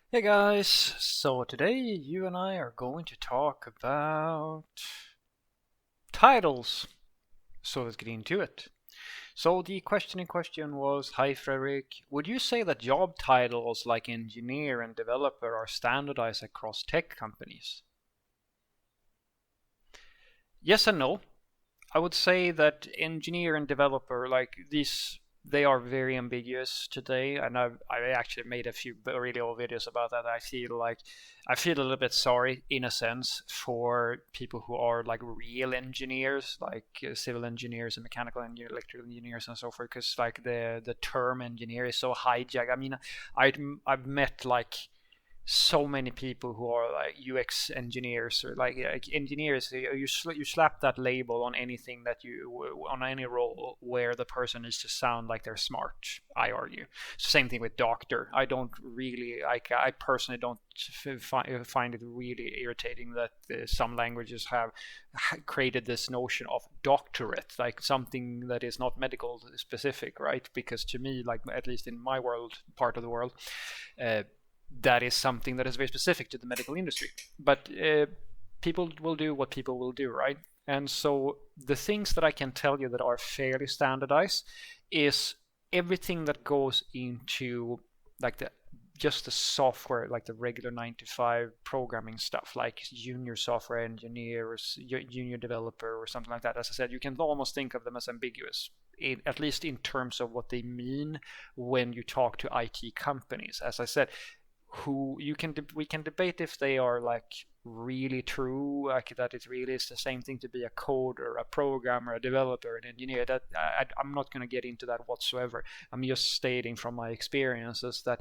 Hey guys, so today you and I are going to talk about titles. So let's get into it. So the question in question was, hi Frederick, would you say that job titles like engineer and developer are standardized across tech companies? Yes and no. I would say that engineer and developer, like these, they are very ambiguous today, and I actually made a few really old videos about that. I feel a little bit sorry in a sense for people who are like real engineers, like civil engineers and mechanical engineers, electrical engineers, and so forth, because like the term engineer is so hijacked. I mean, I've met like so many people who are like UX engineers or like engineers. You slap that label on anything that you on any role where the person needs to sound like they're smart. I argue. Same thing with doctor. I don't really like. I personally don't find it really irritating that some languages have created this notion of doctorate, like something that is not medical specific, right? Because to me, like at least in my world, part of the world, uh, that is something that is very specific to the medical industry. But people will do what people will do, right? And so the things that I can tell you that are fairly standardized is everything that goes into like the just the software, like the regular 9 to 5 programming stuff, like junior software engineer or junior developer or something like that. As I said, you can almost think of them as ambiguous, at least in terms of what they mean when you talk to IT companies. As I said, who you can we can debate if they are like really true, like that it really is the same thing to be a coder, a programmer, a developer, an engineer. That I'm not going to get into that whatsoever. I'm just stating from my experiences that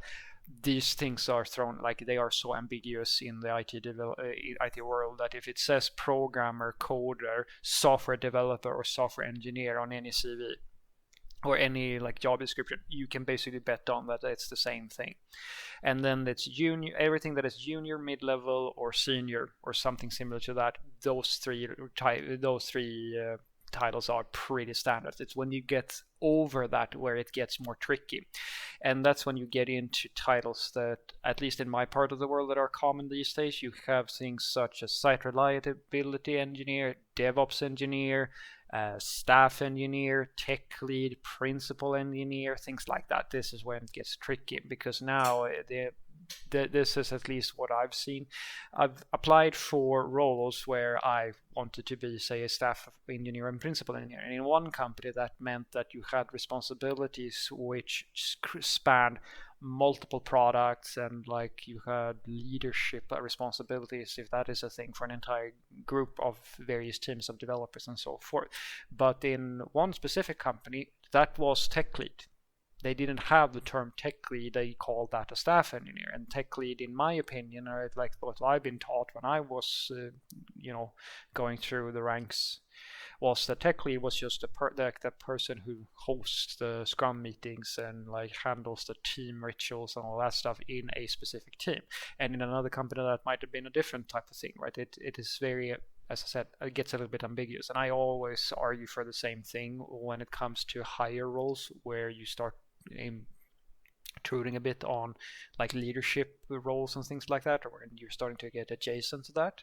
these things are thrown, like they are so ambiguous in the IT world, that if it says programmer, coder, software developer, or software engineer on any CV or any like job description, you can basically bet on that it's the same thing. And then it's junior, everything that is junior, mid-level, or senior, or something similar to that. Those three titles are pretty standard. It's when you get over that where it gets more tricky, and that's when you get into titles that, at least in my part of the world, that are common these days. You have things such as site reliability engineer, DevOps engineer, staff engineer, tech lead, principal engineer, things like that. This is when it gets tricky because now this is at least what I've seen. I've applied for roles where I wanted to be, say, a staff engineer and principal engineer. And in one company, that meant that you had responsibilities which spanned multiple products, and like you had leadership responsibilities, if that is a thing, for an entire group of various teams of developers and so forth. But in one specific company, that was tech lead. They didn't have the term tech lead. They called that a staff engineer. And tech lead, in my opinion, or like what I've been taught when I was, going through the ranks, was that tech lead was just the person who hosts the Scrum meetings and like handles the team rituals and all that stuff in a specific team. And in another company, that might have been a different type of thing, right? It is very, as I said, it gets a little bit ambiguous. And I always argue for the same thing when it comes to higher roles where you start intruding a bit on like leadership roles and things like that, or you're starting to get adjacent to that.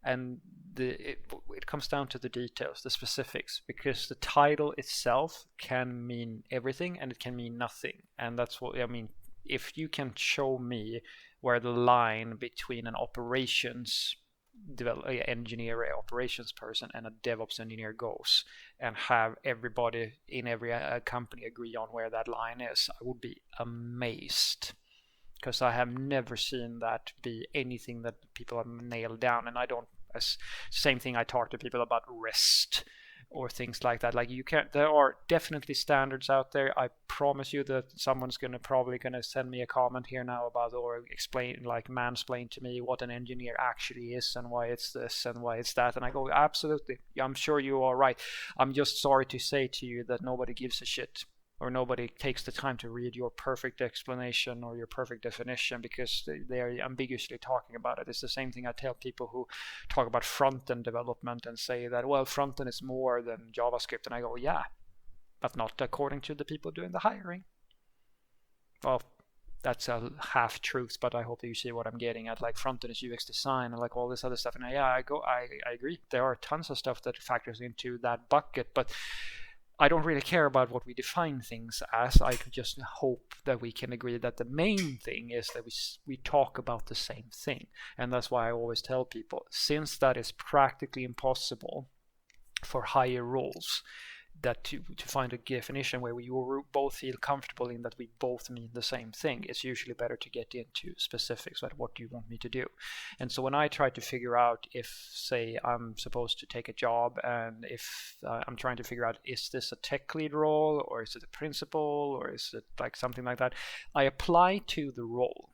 And it comes down to the details, the specifics, because the title itself can mean everything and it can mean nothing. And that's what I mean. If you can show me where the line between an operations engineer, a operations person, and a DevOps engineer goes, and have everybody in every company agree on where that line is, I would be amazed, because I have never seen that be anything that people have nailed down. And I don't, as same thing, I talk to people about REST or things like that. Like you can't, there are definitely standards out there. I promise you that someone's probably gonna send me a comment here now about, or explain, like mansplain to me what an engineer actually is and why it's this and why it's that. And I go, absolutely, I'm sure you are right. I'm just sorry to say to you that nobody gives a shit, or nobody takes the time to read your perfect explanation or your perfect definition, because they are ambiguously talking about it. It's the same thing I tell people who talk about front end development and say that, well, front end is more than JavaScript. And I go, yeah, but not according to the people doing the hiring. Well, that's a half truth, but I hope that you see what I'm getting at. Like front end is UX design and like all this other stuff. And yeah, I agree. There are tons of stuff that factors into that bucket, but I don't really care about what we define things as. I just hope that we can agree that the main thing is that we talk about the same thing. And that's why I always tell people, since that is practically impossible for higher roles, that to find a definition where we both feel comfortable in that we both mean the same thing, it's usually better to get into specifics, like what do you want me to do. And so when I try to figure out if, say, I'm supposed to take a job, and if I'm trying to figure out, is this a tech lead role, or is it a principal, or is it like something like that, I apply to the role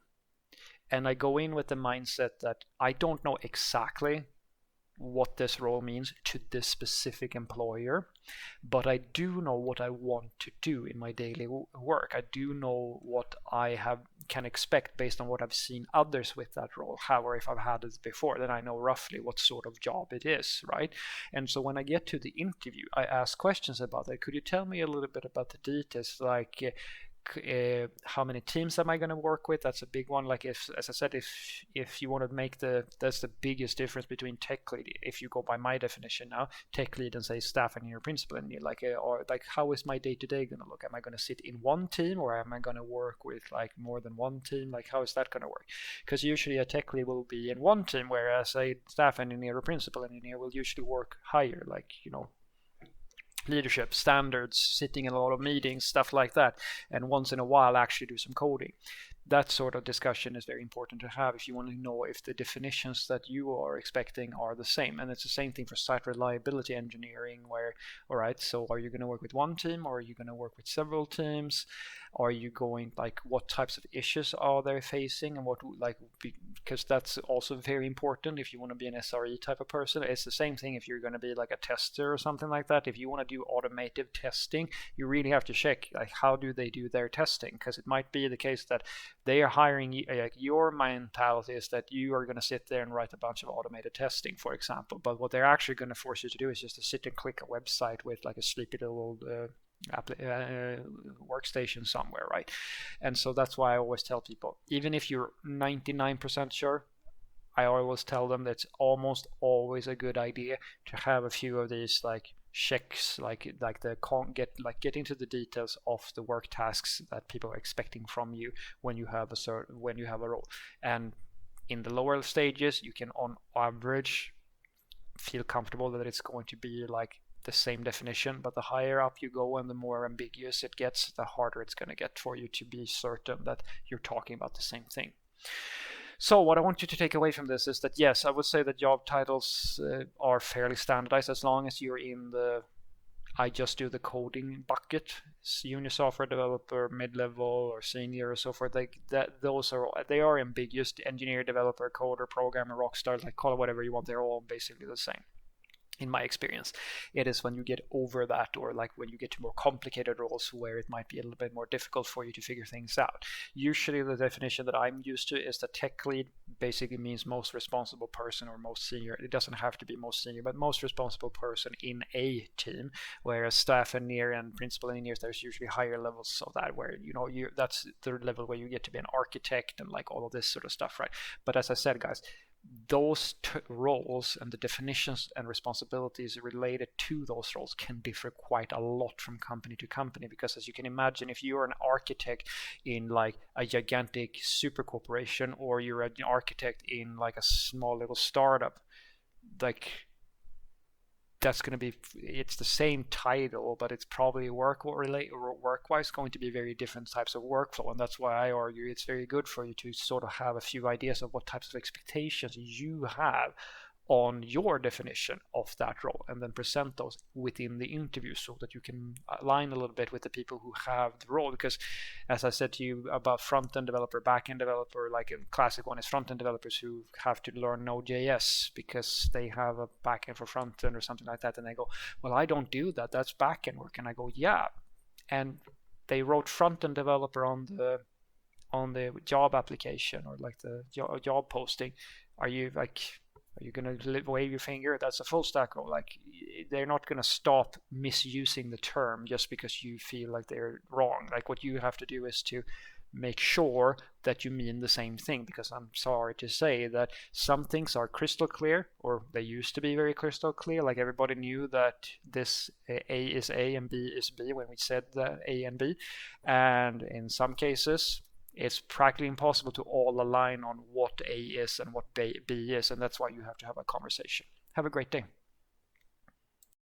and I go in with the mindset that I don't know exactly what this role means to this specific employer, but I do know what I want to do in my daily work. I do know what I can expect based on what I've seen others with that role have, or if I've had it before, then I know roughly what sort of job it is, right? And so when I get to the interview, I ask questions about that. Could you tell me a little bit about the details, like how many teams am I going to work with? That's a big one. Like, if, as I said, if you want to make that's the biggest difference between tech lead, if you go by my definition now, tech lead and say staff and your principal, and you're like, or like, how is my day to day going to look? Am I going to sit in one team, or am I going to work with like more than one team? Like, how is that going to work? Because usually a tech lead will be in one team, whereas a staff engineer or principal engineer will usually work higher, like, leadership standards, sitting in a lot of meetings, stuff like that, and once in a while actually do some coding. That sort of discussion is very important to have if you want to know if the definitions that you are expecting are the same. And it's the same thing for site reliability engineering, where, all right, so are you going to work with one team, or are you going to work with several teams? Are you going, like, what types of issues are they facing, and what, like, because that's also very important if you want to be an SRE type of person. It's the same thing if you're going to be like a tester or something like that. If you want to do automated testing, you really have to check, like, how do they do their testing? Because it might be the case that they are hiring you, like, your mentality is that you are going to sit there and write a bunch of automated testing, for example, but what they're actually going to force you to do is just to sit and click a website with like a sleepy little workstation somewhere, right? And so that's why I always tell people, even if you're 99% sure, I always tell them that it's almost always a good idea to have a few of these like checks, like get into the details of the work tasks that people are expecting from you when you have a role. And in the lower stages, you can on average feel comfortable that it's going to be like the same definition, but the higher up you go and the more ambiguous it gets, the harder it's going to get for you to be certain that you're talking about the same thing. So what I want you to take away from this is that, yes, I would say that job titles are fairly standardized as long as you're in the I just do the coding bucket, junior software developer, mid-level, or senior, or so forth. Like that, they are ambiguous. Engineer, developer, coder, programmer, rockstar, like call it whatever you want. They're all basically the same. In my experience, it is when you get over that, or like when you get to more complicated roles where it might be a little bit more difficult for you to figure things out. Usually the definition that I'm used to is that tech lead basically means most responsible person or most senior. It doesn't have to be most senior, but most responsible person in a team, whereas staff engineer and principal engineers, there's usually higher levels of that, where that's the level where you get to be an architect and like all of this sort of stuff, right? But as I said, guys, those roles and the definitions and responsibilities related to those roles can differ quite a lot from company to company, because as you can imagine, if you're an architect in like a gigantic super corporation, or you're an architect in like a small little startup, like that's going to be, it's the same title, but it's probably work-wise going to be very different types of workflow. And that's why I argue it's very good for you to sort of have a few ideas of what types of expectations you have on your definition of that role, and then present those within the interview so that you can align a little bit with the people who have the role. Because as I said to you about front-end developer, back-end developer, like a classic one is front-end developers who have to learn Node.js because they have a back-end for front-end or something like that, and they go, well, I don't do that, that's back-end work. And I go, yeah, and they wrote front-end developer on the job application, or like the job posting. Are you going to wave your finger? That's a full stack role. Like, they're not going to stop misusing the term just because you feel like they're wrong. Like, what you have to do is to make sure that you mean the same thing, because I'm sorry to say that some things are crystal clear, or they used to be very crystal clear, like everybody knew that this A is A and B is B when we said the A and B, and in some cases it's practically impossible to all align on what A is and what B is, and that's why you have to have a conversation. Have a great day.